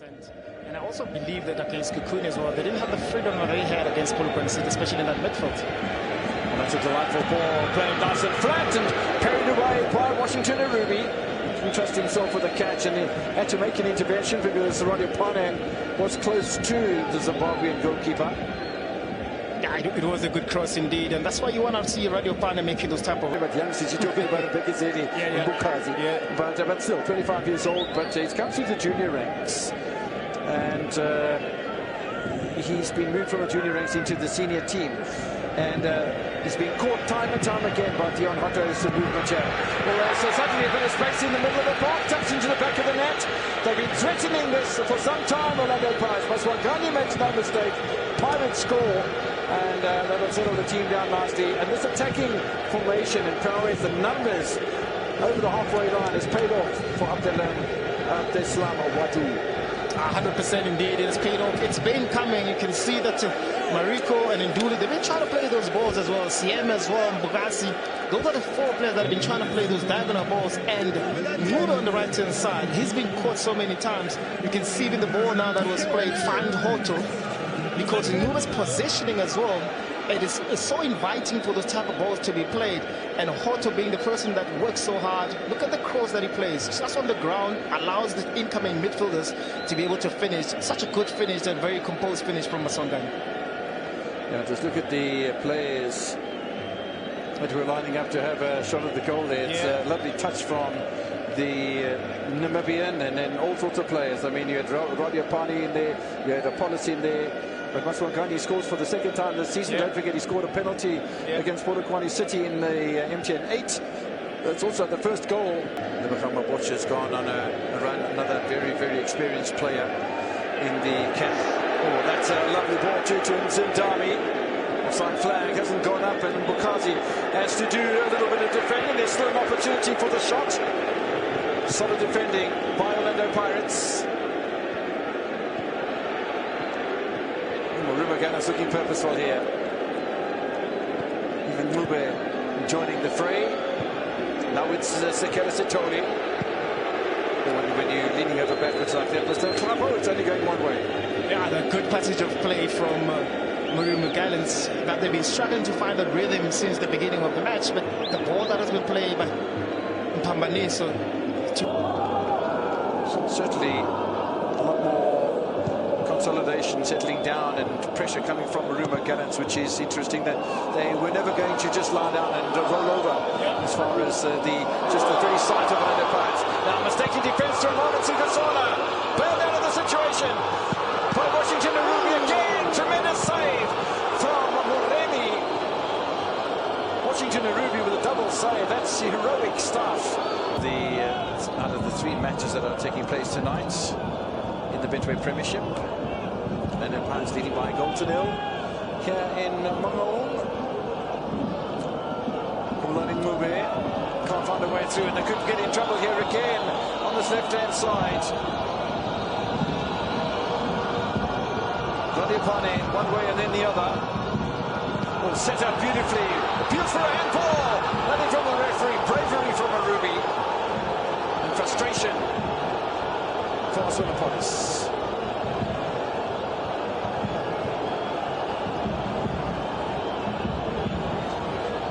And I also believe that against Kukuni as well, they didn't have the freedom that they had against Polokwane City, especially in that midfield. Well, that's a delightful ball, playing nice and flat and carried away by Washington Arubi. Didn't trust himself with a catch and he had to make an intervention because Radio Panang was close to the Zimbabwean goalkeeper. Yeah, it was a good cross indeed, and that's why you want to see Radio Panang making those type of... But youngsters, you're talking about Bekizeli and Bukazi. Yeah. But still, 25 years old, but he's come through the junior ranks. And he's been moved from the junior ranks into the senior team. And he's been caught time and time again by Dion Hotto's movement here. Well, so suddenly a bit of space in the middle of the park, taps into the back of the net. They've been threatening this for some time, Orlando Pirates. Maswangani makes no mistake. Pirates score. And that'll settle the team down nicely. And this attacking formation in Prowess, the numbers over the halfway line has paid off for Abdeslam Wadu. 100% indeed, it's paid off. It's been coming. You can see that Mariko and Nduli, they've been trying to play those balls as well. CM as well, Mbugasi. Those are the four players that have been trying to play those diagonal balls. And Nudo on the right-hand side, he's been caught so many times. You can see even the ball now that was played, find Hoto. Because Nudo's positioning as well, it is so inviting for those type of balls to be played. And Hoto being the person that works so hard, look at the cross that he plays. Just on the ground, allows the incoming midfielders to be able to finish. Such a good finish and very composed finish from Masongani. Yeah, just look at the players that were lining up to have a shot at the goal there. It's a lovely touch from the Namibian, and then all sorts of players. I mean, you had Radiapani in there, you had Apollos in there. But Maswangani scores for the second time this season. Don't forget, he scored a penalty against Polokwane City in the MTN 8. That's also the first goal. The Bafana watch has gone on a run. Another very, very experienced player in the camp. Oh, that's a lovely ball to Nzindami. Offside flag hasn't gone up, and Bukazi has to do a little bit of defending. There's still an opportunity for the shot. Solid defending by Orlando Pirates. Murumo Gallants looking purposeful here. Even Mube joining the fray. Now it's Sekela Sitori. When you're leaning over backwards like that, it's only going one way. Yeah, the good passage of play from Murumo Gallants, that they've been struggling to find the rhythm since the beginning of the match, but the ball that has been played by Mpambane, so certainly a lot more consolidation, settling down, and pressure coming from Murumo Gallants, which is interesting that they were never going to just lie down and roll over as far as just the very sight of Orlando Pirates. Now mistaken defense from Lawrence Ngasona, bailed out of the situation by Washington Arubi again. Tremendous save from Moremi. Washington Arubi with a double save. That's heroic stuff. Out of the three matches that are taking place tonight in the Betway Premiership, and the Pirates leading by a goal to nil here in Mongol. Kulani Mube can't find a way through, and they could get in trouble here again on this left-hand side. Radiapane one way and then the other. Well, set up beautifully. Appeals for a handball. Nothing from the referee. Bravery from Arubi. Frustration for Maswangani.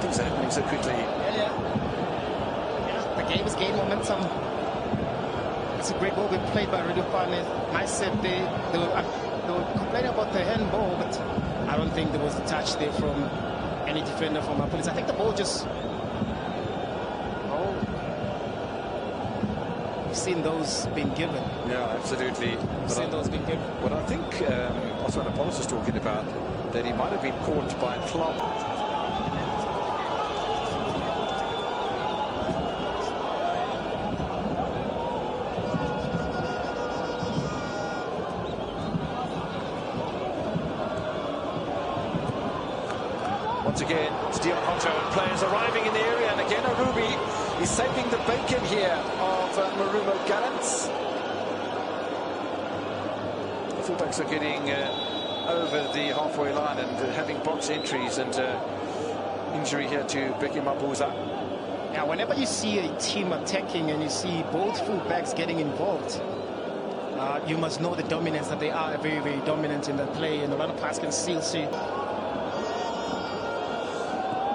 Things are happening so quickly. Yeah, the game is gaining momentum. It's a great ball being played by Radio Panang. Nice set there. They were complaining about the handball, but I don't think there was a touch there from any defender from our police. I think the ball just... seen those being given. Yeah, absolutely. Seen those being given. What I think also Apollos is talking about, that he might have been caught by a club. Once again, it's Dion Hotto and players arriving in the area, and again Arubi is saving the bacon here of Murumo Gallants. The fullbacks are getting over the halfway line and having box entries, and injury here to Beki Mabuza. Yeah, whenever you see a team attacking and you see both fullbacks getting involved, You must know the dominance that they are very, very dominant in their play, and Orlando Pirates can still see.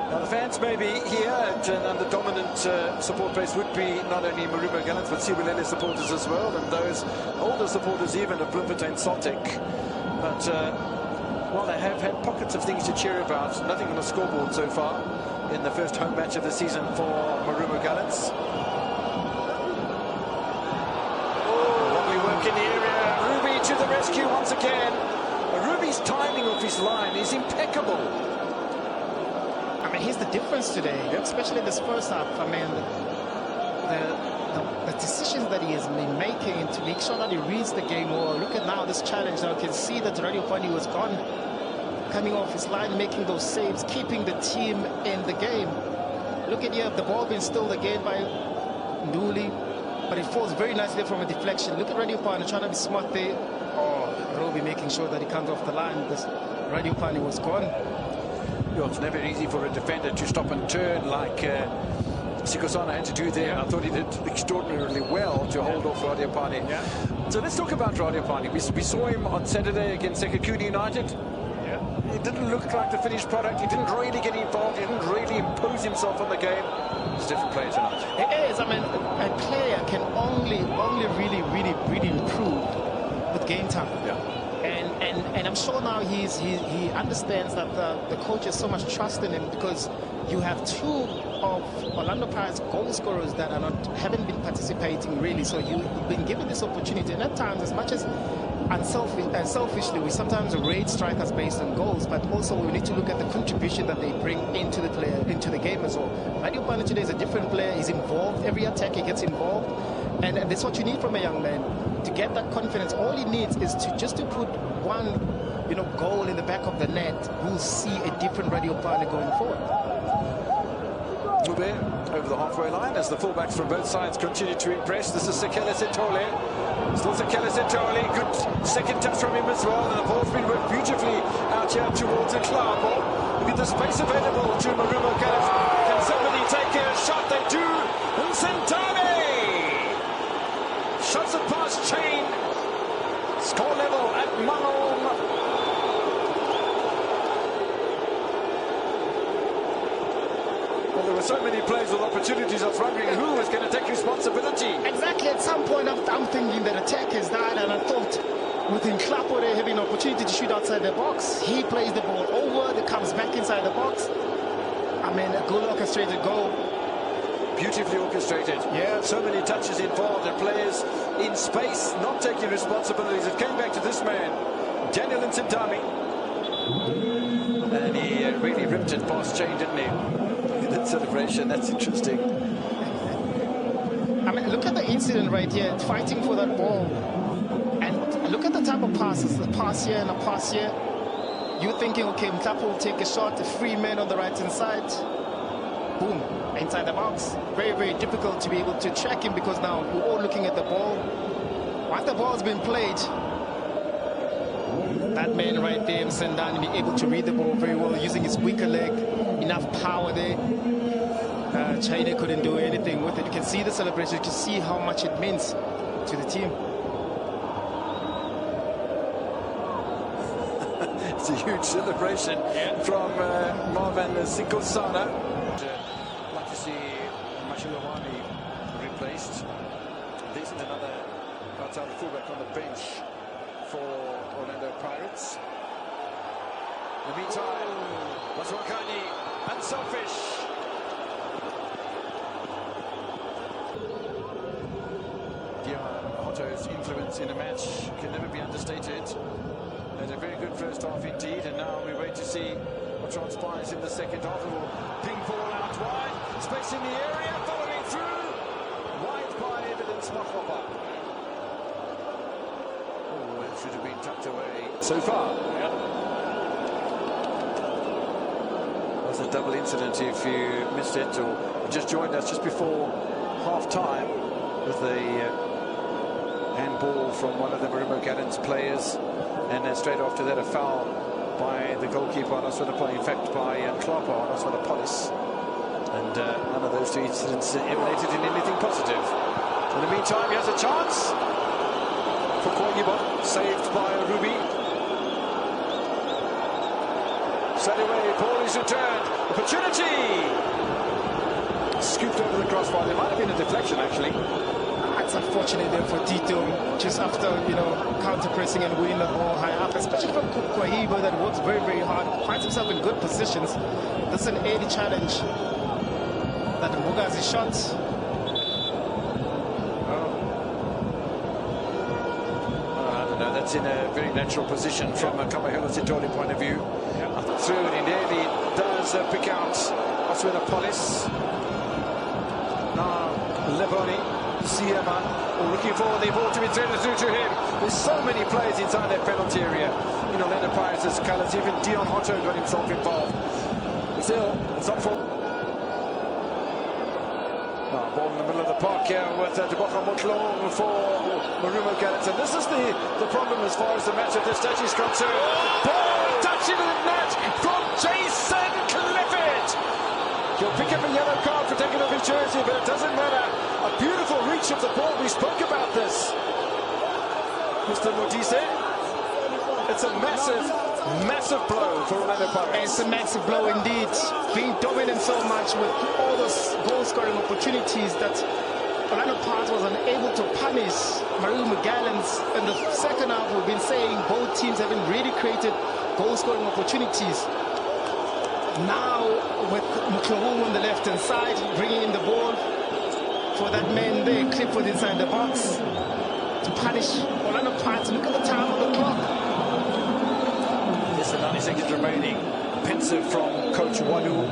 Now the fans may be here, and the dominant support base would be not only Murumo Gallants but Sibulele supporters as well, and those older supporters even of Bloemfontein Celtic. But while they have had pockets of things to cheer about, nothing on the scoreboard so far in the first home match of the season for Murumo Gallants. In the area, Ruby to the rescue once again. Ruby's timing of his line is impeccable. I mean, here's the difference today, especially this first half. I mean, the decisions that he has been making to make sure that he reads the game well. Look at now this challenge. Now you can see that Radio Pani was gone, coming off his line, making those saves, keeping the team in the game. Look at here, the ball being stilled again by Nduli. But it falls very nicely from a deflection. Look at Radio Pani trying to be smart there. Oh, Roby making sure that he comes off the line because Radio Pani was gone. Well, it's never easy for a defender to stop and turn like Sikosana had to do there. I thought he did extraordinarily well to hold off Radio Pani. Yeah. So let's talk about Radio Pani. We saw him on Saturday against Sekhukhune United. Yeah. It didn't look like the finished product. He didn't really get involved. He didn't really impose himself on the game. It's a different player tonight. It is. I mean, a player can only really improve with game time. Yeah. And I'm sure now he understands that the coach has so much trust in him, because you have two of Orlando Pirates goal scorers that haven't been participating really. So you've been given this opportunity, and at times, as much as selfishly, we sometimes rate strikers based on goals, but also we need to look at the contribution that they bring into the game as well. Radio Pani today is a different player. He's involved. Every attack he gets involved, and that's what you need from a young man to get that confidence. All he needs is to put one, goal in the back of the net. We'll see a different Radio Pani going forward. Mube over the halfway line as the fullbacks from both sides continue to impress. This is Sekele Setole. Still Sekele Setole. Good second touch from him as well. And the ball's been worked beautifully out here towards the Klabo. Look at the space available to Murumo Gallants. Can somebody take a shot? They do. Nsentane! Shots it past Chain. Score level at Manong. There were so many players with opportunities. I was wondering who was going to take responsibility. Exactly. At some point, I'm thinking that attack is that, and I thought with Nklapo they having an opportunity to shoot outside the box. He plays the ball over, it comes back inside the box. I mean, a good orchestrated goal. Beautifully orchestrated. Yeah. So many touches involved, and players in space not taking responsibilities. It came back to this man, Daniel Nsentame. And he really ripped it past Chain, didn't he? That celebration, that's interesting. I mean, look at the incident right here, fighting for that ball. And look at the type of passes, the pass here and a pass here. You're thinking, okay, Mklapo will take a shot, a free man on the right-hand side. Boom, inside the box. Very, very difficult to be able to track him, because now we're all looking at the ball. Once the ball's been played, that man right there, Msendani, be able to read the ball very well, using his weaker leg, enough power there. China couldn't do anything with it. You can see the celebration, you can see how much it means to the team. It's a huge celebration from Marvin Sikosana. I'd like to see Mashilawani replaced. There isn't another outside fullback on the bench for Orlando Pirates. In the meantime, Maswakani, unselfish. Otto's influence in a match can never be understated. Had a very good first half indeed, and now we wait to see what transpires in the second half. A little ping ball out wide, space in the area, following through, wide by Evidence Mahopa. Oh, it should have been tucked away so far. It was a double incident if you missed it or just joined us just before half-time with the handball from one of the Murumo Gallants players, and then straight after that a foul by the goalkeeper on Oswanapolis, in fact by Klapa on Oswanapolis, and none of those two incidents emanated in anything positive. In the meantime, he has a chance. for Koyiba, saved by Ruby. Set away, ball is returned. Opportunity! Scooped over the crossbar. There might have been a deflection, actually. It's unfortunate there for Tito, just after, counter-pressing and winning the ball high up, especially from Koyiba that works very, very hard, finds himself in good positions. This is an early challenge that Mugazi shot. I don't know, that's in a very natural position from a Kamahela Sitori point of view. Through it, he nearly does pick out Oswina-Polis. Now, Leboni. Siema looking for the ball to be threaded through to him. There's so many players inside that penalty area. Orlando Pirates' colours. Even Dion Otto got himself involved. Still, it's up for. Ball in the middle of the park here with Deboka Motlong for Murumo Gallants. And this is the problem as far as the match at this stage is concerned. Ball touching the net from Jason Clifford. He'll pick up a yellow card for taking off his jersey, but it doesn't matter. A beautiful reach of the ball. We spoke about this, Mr. Modise. It's a massive, massive blow for Orlando Pirates. It's a massive blow indeed. Being dominant so much with all those goal-scoring opportunities that Orlando Pirates was unable to punish Murumo Gallants. In the second half, we've been saying both teams haven't really created goal-scoring opportunities. Now, with Muklahum on the left-hand side, bringing in the ball for that man there, Clifford inside the box to punish Orlando Pirates. Look at the time of the clock. There's 90 seconds remaining. Pensive from Coach Wadu.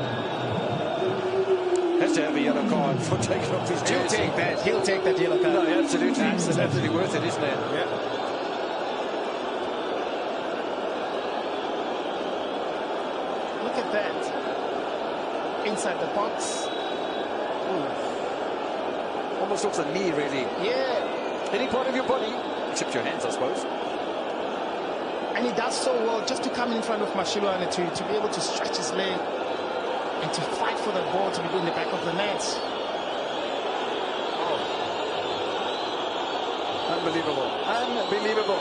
Has to have a yellow card for taking off his jersey. He'll take that. He'll take that yellow card. No, absolutely. It's absolutely worth it, isn't it? Yeah. Look at that. Inside the box. Ooh. Almost looks a knee, really. Yeah. Any part of your body, except your hands, I suppose. And he does so well just to come in front of Mashiluane to be able to stretch his leg and to fight for the ball to be in the back of the net. Oh. Unbelievable. Unbelievable.